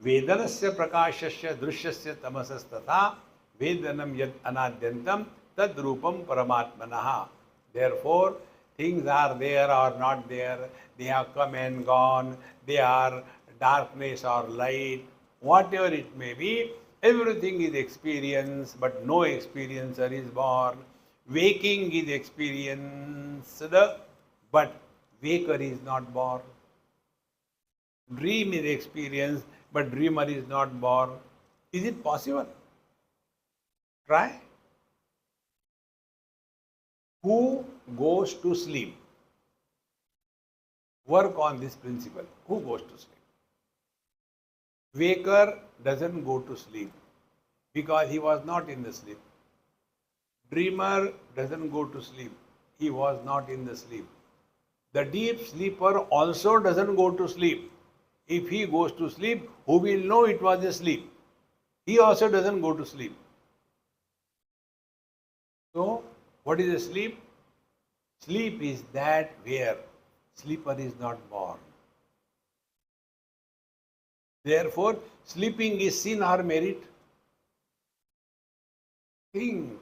vedanasya prakashasya drishyasya tamasasthatha vedanam yad anadyantam tad rupam paramatmanaha. Therefore, things are there or not there, they have come and gone, they are darkness or light, whatever it may be, everything is experience, but no experiencer is born. Waking is experienced, but waker is not born. Dream is experienced, but dreamer is not born. Is it possible? Try. Who goes to sleep? Work on this principle. Who goes to sleep? Waker doesn't go to sleep because he was not in the sleep. Dreamer doesn't go to sleep. He was not in the sleep. The deep sleeper also doesn't go to sleep. If he goes to sleep, who will know it was a sleep? He also doesn't go to sleep. So, what is a sleep? Sleep is that where sleeper is not born. Therefore, sleeping is sin or merit? Think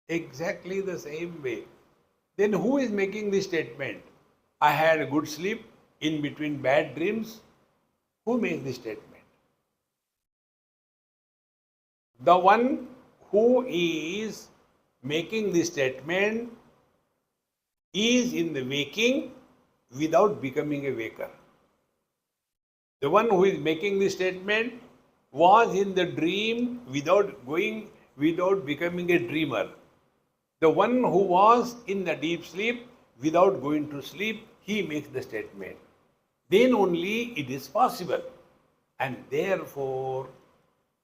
exactly the same way. Then who is making this statement? I had a good sleep in between bad dreams. Who makes this statement? The one who is making this statement is in the waking without becoming a waker. The one who is making this statement was in the dream without becoming a dreamer. The one who was in the deep sleep without going to sleep, he makes the statement. Then only it is possible. And therefore,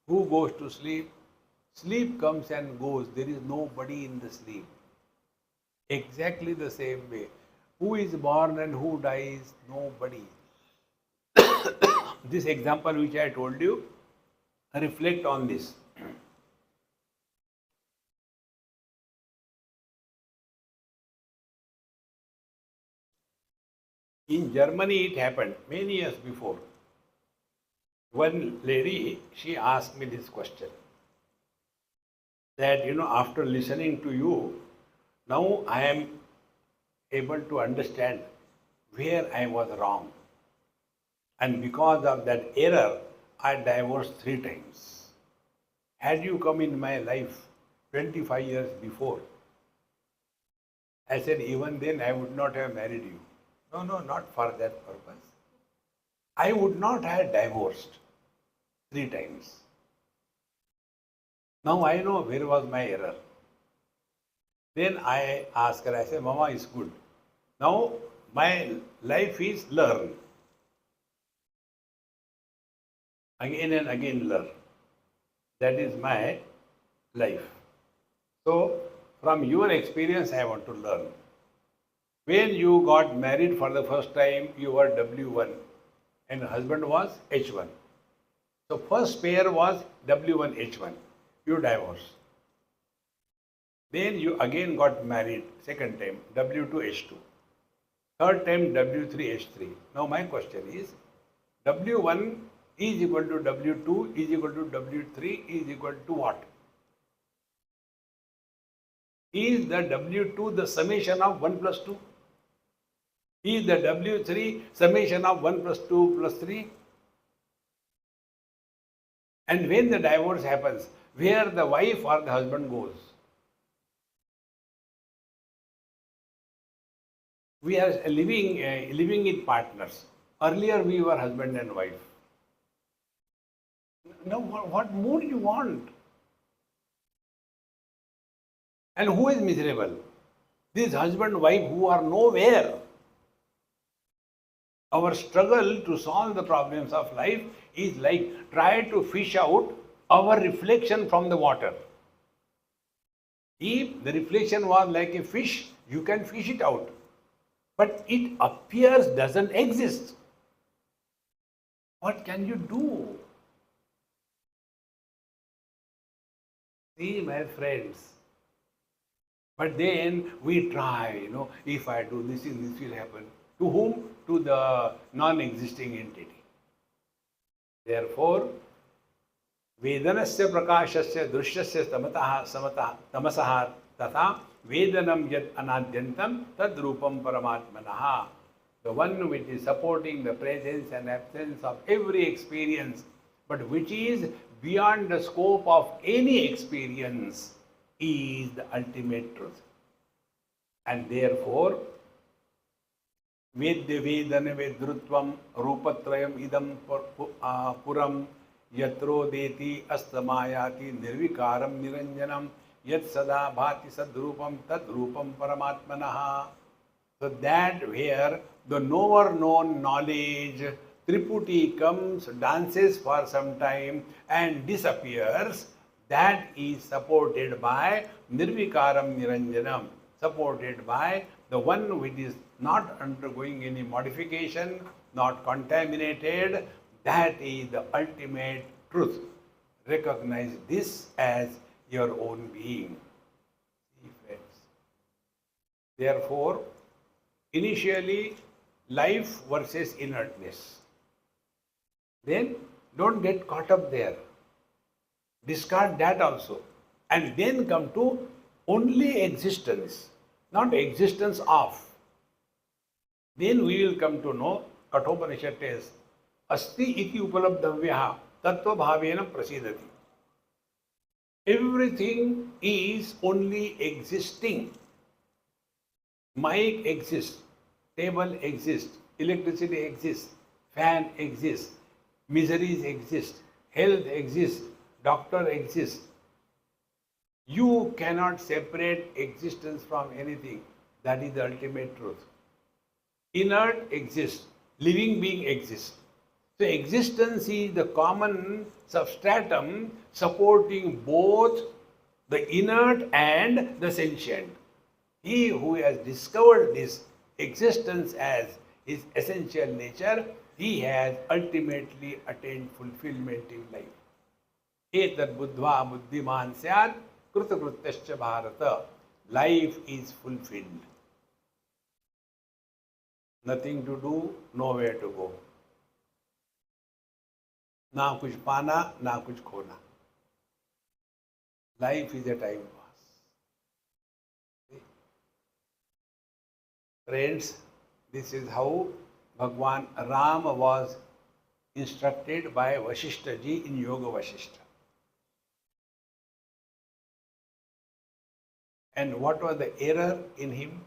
who goes to sleep? Sleep comes and goes. There is nobody in the sleep. Exactly the same way. Who is born and who dies? Nobody. This example which I told you, reflect on this. In Germany, it happened many years before. One lady, she asked me this question that, after listening to you, now I am able to understand where I was wrong. And because of that error, I divorced 3 times. Had you come in my life 25 years before, I said, even then I would not have married you. No, not for that purpose. I would not have divorced 3 times. Now I know where was my error. Then I asked her, I said, Mama is good. Now my life is learn. Again and again learn. That is my life. So from your experience I want to learn. When you got married for the first time, you were W1 and husband was H1. So first pair was W1, H1. You divorced. Then you again got married, second time, W2, H2. Third time, W3, H3. Now my question is, W1 is equal to W2 is equal to W3 is equal to what? Is the W2 the summation of 1 plus 2? Is the W3 summation of 1 plus 2 plus 3? And when the divorce happens, where the wife or the husband goes? We are living in partners. Earlier we were husband and wife. Now what more you want? And who is miserable? This husband wife who are nowhere. Our struggle to solve the problems of life is like try to fish out our reflection from the water. If the reflection was like a fish, you can fish it out. But it appears doesn't exist. What can you do? See, my friends. But then we try, if I do this, this will happen. To whom? To the non-existing entity. Therefore, वेदनस्य प्रकाशस्य दृश्यस्य समतः तमसः तथा वेदनम यद अनाद्यंतम तद रूपम परमात्मनः. The one which is supporting the presence and absence of every experience, but which is beyond the scope of any experience, is the ultimate truth. And therefore, Vedya Vedana Vedrutvam Rupatrayam Idam Puram Yatro Deti Astamayati Nirvikaram Niranjanam Yat Sada Bhati Sadrupam Tadrupam Paramatmanaha. So that where the knower known knowledge Triputi comes, dances for some time and disappears, that is supported by Nirvikaram Niranjanam, supported by the one which is not undergoing any modification, not contaminated. That is the ultimate truth. Recognize this as your own being. See, friends. Therefore, initially, life versus inertness. Then, don't get caught up there. Discard that also. And then come to only existence, not existence of. Then we will come to know, Kathopanishad says, Asti iti upalabdhavyaha tattva bhavena prasidati. Everything is only existing. Mic exists, table exists, electricity exists, fan exists, miseries exist, health exists, doctor exists. You cannot separate existence from anything. That is the ultimate truth. Inert exists, living being exists. So existence is the common substratum supporting both the inert and the sentient. He who has discovered this existence as his essential nature, he has ultimately attained fulfillment in life. Etad buddhva buddhiman syat कृतकृत्यश्च Bharat. Life is fulfilled. Nothing to do, nowhere to go. ना कुछ पाना, ना कुछ खोना. Life is a time pass. Friends, this is how Bhagwan Ram was instructed by Vasistha ji in Yoga Vasistha. And what was the error in him?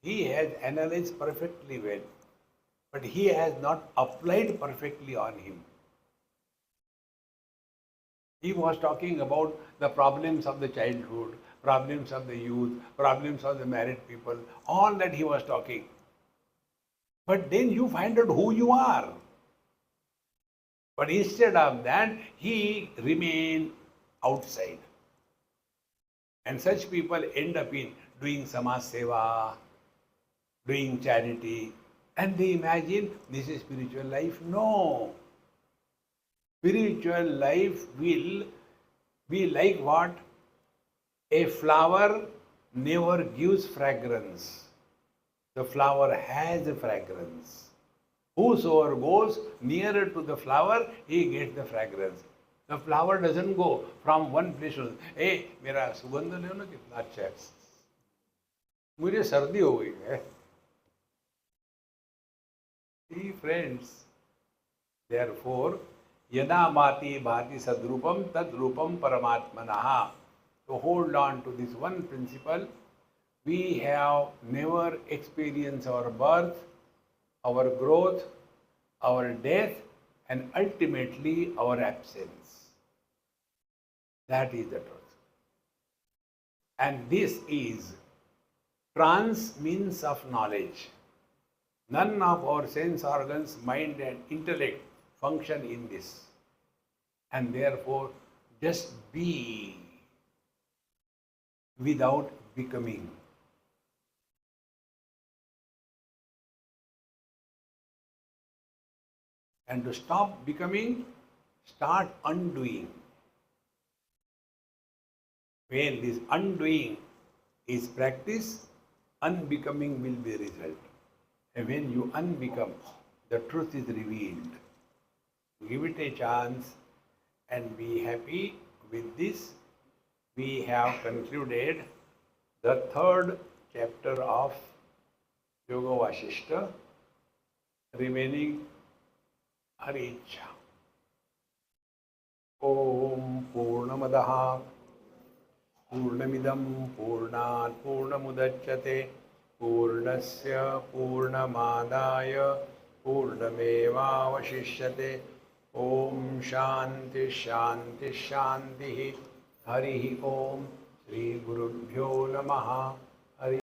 He has analyzed perfectly well, but he has not applied perfectly on him. He was talking about the problems of the childhood, problems of the youth, problems of the married people, all that he was talking. But then you find out who you are. But instead of that, he remained outside. And such people end up in doing samaj seva, doing charity, and they imagine this is spiritual life. No. Spiritual life will be like what? A flower never gives fragrance. The flower has a fragrance. Whosoever goes nearer to the flower, he gets the fragrance. The flower doesn't go from one place to hey, मेरा सुगंध ले ना कितना अच्छा है. मुझे सर्दी हो गई है. See, friends, therefore, yada mati bhati sadrupam tadrupam paramatmanaha. To hold on to this one principle, we have never experienced our birth, our growth, our death, and ultimately our absence. That is the truth. And this is trans means of knowledge. None of our sense organs, mind and intellect function in this. And therefore, just be without becoming. And to stop becoming, start undoing. When this undoing is practiced, unbecoming will be result. And when you unbecome, the truth is revealed. Give it a chance and be happy. With this, we have concluded the third chapter of Yoga Vasistha, remaining Hari Ichha. Om Purnamadaha Purnamidam Purnat Purnamudachyate Purnasya Purnamadaya Purnamevavashishyate. Om Shanti Shanti Shanti. Hari Om. Shri Gurubhyo Namaha.